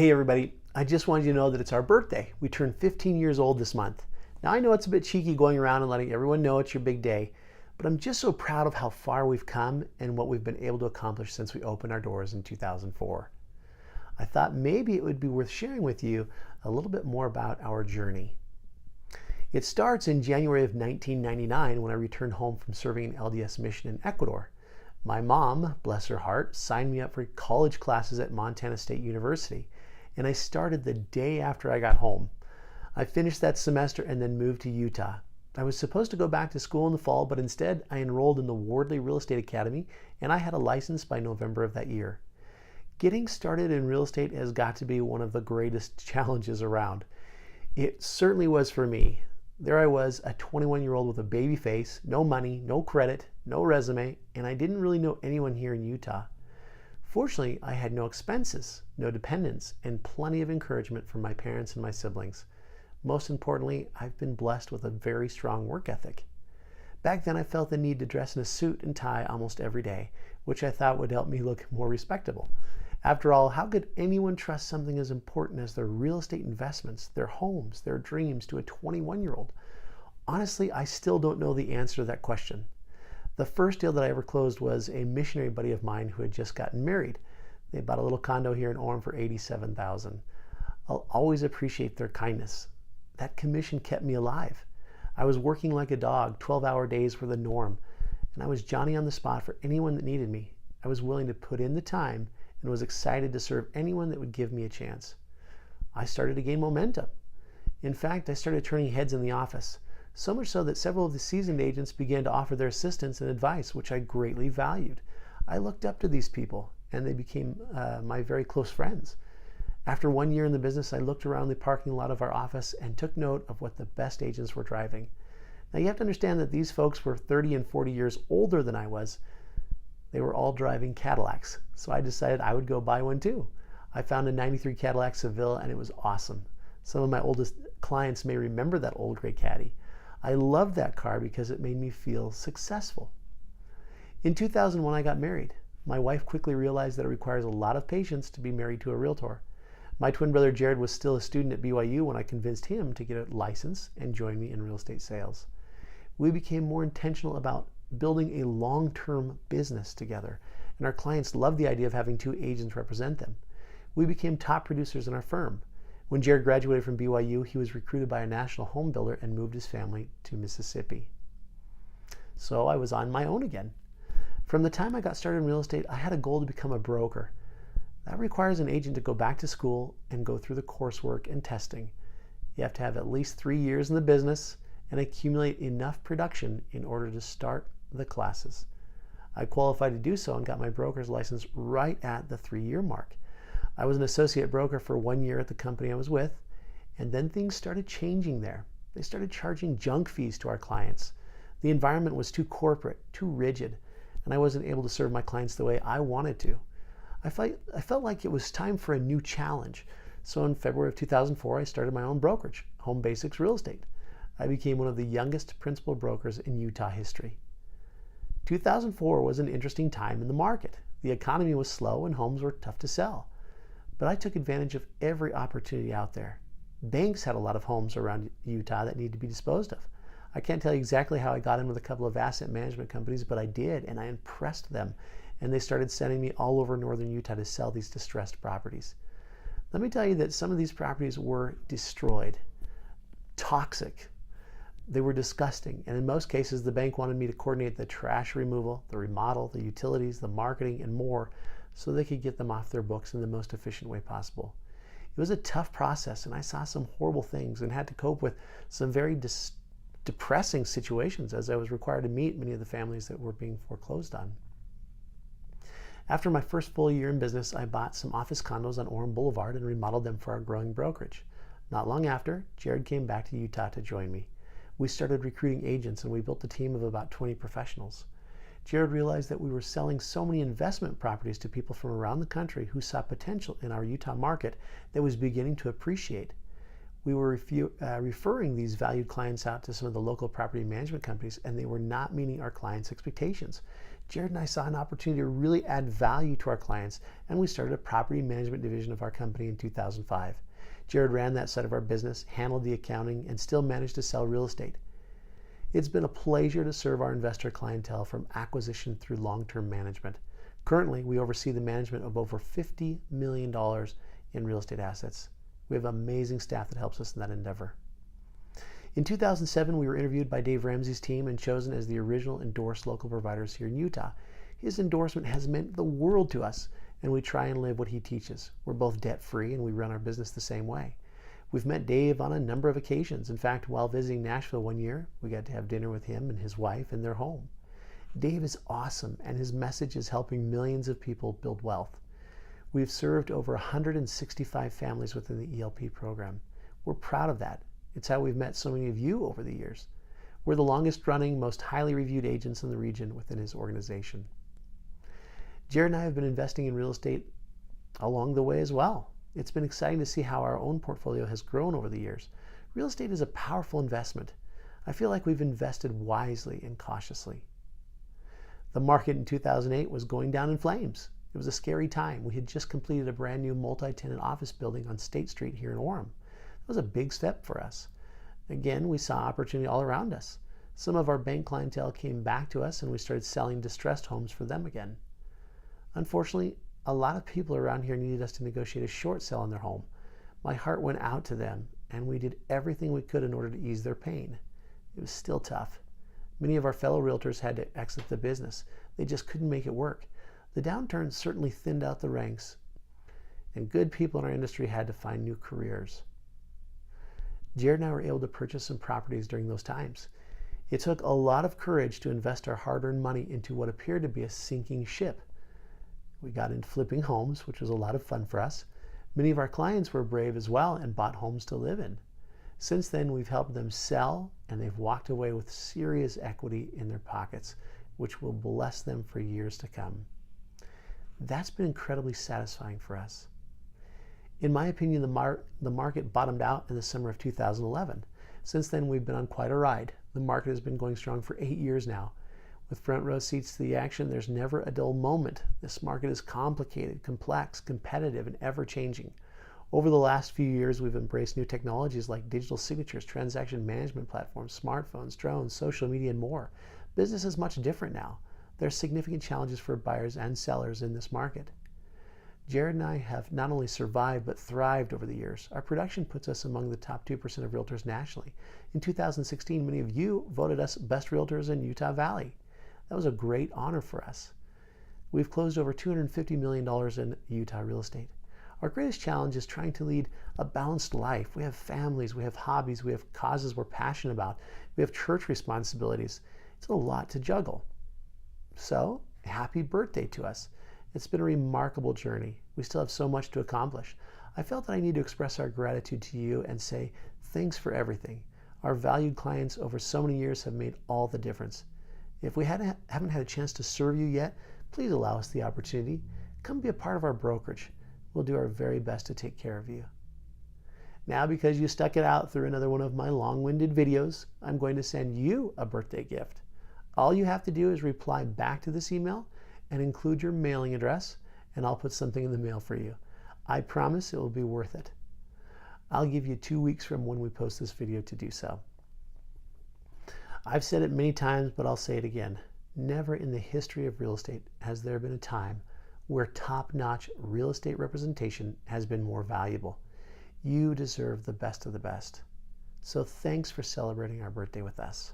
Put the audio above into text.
Hey everybody, I just wanted you to know that it's our birthday. We turned 15 years old this month. Now I know it's a bit cheeky going around and letting everyone know it's your big day, but I'm just so proud of how far we've come and what we've been able to accomplish since we opened our doors in 2004. I thought maybe it would be worth sharing with you a little bit more about our journey. It starts in January of 1999 when I returned home from serving an LDS mission in Ecuador. My mom, bless her heart, signed me up for college classes at Montana State University, and I started the day after I got home. I finished that semester and then moved to Utah. I was supposed to go back to school in the fall, but instead I enrolled in the Wardley Real Estate Academy, and I had a license by November of that year. Getting started in real estate has got to be one of the greatest challenges around. It certainly was for me. There I was, a 21-year-old with a baby face, no money, no credit, no resume, and I didn't really know anyone here in Utah. Fortunately, I had no expenses, no dependents, and plenty of encouragement from my parents and my siblings. Most importantly, I've been blessed with a very strong work ethic. Back then, I felt the need to dress in a suit and tie almost every day, which I thought would help me look more respectable. After all, how could anyone trust something as important as their real estate investments, their homes, their dreams to a 21-year-old? Honestly, I still don't know the answer to that question. The first deal that I ever closed was a missionary buddy of mine who had just gotten married. They bought a little condo here in Orem for $87,000. I'll always appreciate their kindness. That commission kept me alive. I was working like a dog. 12-hour days were the norm, and I was Johnny on the spot for anyone that needed me. I was willing to put in the time and was excited to serve anyone that would give me a chance. I started to gain momentum. In fact, I started turning heads in the office. So much so that several of the seasoned agents began to offer their assistance and advice, which I greatly valued. I looked up to these people, and they became my very close friends. After 1 year in the business, I looked around the parking lot of our office and took note of what the best agents were driving. Now you have to understand that these folks were 30 and 40 years older than I was. They were all driving Cadillacs, so I decided I would go buy one too. I found a 93 Cadillac Seville, and it was awesome. Some of my oldest clients may remember that old gray Caddy. I loved that car because it made me feel successful. In 2001, I got married. My wife quickly realized that it requires a lot of patience to be married to a realtor. My twin brother Jared was still a student at BYU when I convinced him to get a license and join me in real estate sales. We became more intentional about building a long-term business together, and our clients loved the idea of having two agents represent them. We became top producers in our firm. When Jared graduated from BYU, he was recruited by a national home builder and moved his family to Mississippi. So I was on my own again. From the time I got started in real estate, I had a goal to become a broker. That requires an agent to go back to school and go through the coursework and testing. You have to have at least 3 years in the business and accumulate enough production in order to start the classes. I qualified to do so and got my broker's license right at the 3-year mark. I was an associate broker for 1 year at the company I was with, and then things started changing there. They started charging junk fees to our clients. The environment was too corporate, too rigid, and I wasn't able to serve my clients the way I wanted to. I felt like it was time for a new challenge. So in February of 2004, I started my own brokerage, Home Basics Real Estate. I became one of the youngest principal brokers in Utah history. 2004 was an interesting time in the market. The economy was slow and homes were tough to sell. But I took advantage of every opportunity out there. Banks had a lot of homes around Utah that needed to be disposed of. I can't tell you exactly how I got in with a couple of asset management companies, but I did, and I impressed them. And they started sending me all over northern Utah to sell these distressed properties. Let me tell you that some of these properties were destroyed, toxic. They were disgusting, and in most cases, the bank wanted me to coordinate the trash removal, the remodel, the utilities, the marketing, and more, so they could get them off their books in the most efficient way possible. It was a tough process, and I saw some horrible things and had to cope with some very depressing situations as I was required to meet many of the families that were being foreclosed on. After my first full year in business, I bought some office condos on Orem Boulevard and remodeled them for our growing brokerage. Not long after, Jared came back to Utah to join me. We started recruiting agents, and we built a team of about 20 professionals. Jared realized that we were selling so many investment properties to people from around the country who saw potential in our Utah market that was beginning to appreciate. We were referring these valued clients out to some of the local property management companies, and they were not meeting our clients' expectations. Jared and I saw an opportunity to really add value to our clients, and we started a property management division of our company in 2005. Jared ran that side of our business, handled the accounting, and still managed to sell real estate. It's been a pleasure to serve our investor clientele from acquisition through long-term management. Currently, we oversee the management of over $50 million in real estate assets. We have amazing staff that helps us in that endeavor. In 2007, we were interviewed by Dave Ramsey's team and chosen as the original endorsed local providers here in Utah. His endorsement has meant the world to us, and we try and live what he teaches. We're both debt-free, and we run our business the same way. We've met Dave on a number of occasions. In fact, while visiting Nashville one year, we got to have dinner with him and his wife in their home. Dave is awesome, and his message is helping millions of people build wealth. We've served over 165 families within the ELP program. We're proud of that. It's how we've met so many of you over the years. We're the longest running, most highly reviewed agents in the region within his organization. Jared and I have been investing in real estate along the way as well. It's been exciting to see how our own portfolio has grown over the years. Real estate is a powerful investment. I feel like we've invested wisely and cautiously. The market in 2008 was going down in flames. It was a scary time. We had just completed a brand new multi-tenant office building on State Street here in Orem. That was a big step for us. Again, we saw opportunity all around us. Some of our bank clientele came back to us, and we started selling distressed homes for them again. Unfortunately, a lot of people around here needed us to negotiate a short sale on their home. My heart went out to them, and we did everything we could in order to ease their pain. It was still tough. Many of our fellow realtors had to exit the business. They just couldn't make it work. The downturn certainly thinned out the ranks, and good people in our industry had to find new careers. Jared and I were able to purchase some properties during those times. It took a lot of courage to invest our hard-earned money into what appeared to be a sinking ship. We got into flipping homes, which was a lot of fun for us. Many of our clients were brave as well and bought homes to live in. Since then, we've helped them sell, and they've walked away with serious equity in their pockets, which will bless them for years to come. That's been incredibly satisfying for us. In my opinion, the market bottomed out in the summer of 2011. Since then, we've been on quite a ride. The market has been going strong for 8 years now. With front row seats to the action, there's never a dull moment. This market is complicated, complex, competitive, and ever-changing. Over the last few years, we've embraced new technologies like digital signatures, transaction management platforms, smartphones, drones, social media, and more. Business is much different now. There are significant challenges for buyers and sellers in this market. Jared and I have not only survived but thrived over the years. Our production puts us among the top 2% of realtors nationally. In 2016, many of you voted us best realtors in Utah Valley. That was a great honor for us. We've closed over $250 million in Utah real estate. Our greatest challenge is trying to lead a balanced life. We have families, we have hobbies, we have causes we're passionate about, we have church responsibilities. It's a lot to juggle. So, happy birthday to us. It's been a remarkable journey. We still have so much to accomplish. I felt that I need to express our gratitude to you and say thanks for everything. Our valued clients over so many years have made all the difference. If we haven't had a chance to serve you yet, please allow us the opportunity. Come be a part of our brokerage. We'll do our very best to take care of you. Now, because you stuck it out through another one of my long-winded videos, I'm going to send you a birthday gift. All you have to do is reply back to this email and include your mailing address, and I'll put something in the mail for you. I promise it will be worth it. I'll give you 2 weeks from when we post this video to do so. I've said it many times, but I'll say it again. Never in the history of real estate has there been a time where top-notch real estate representation has been more valuable. You deserve the best of the best. So thanks for celebrating our birthday with us.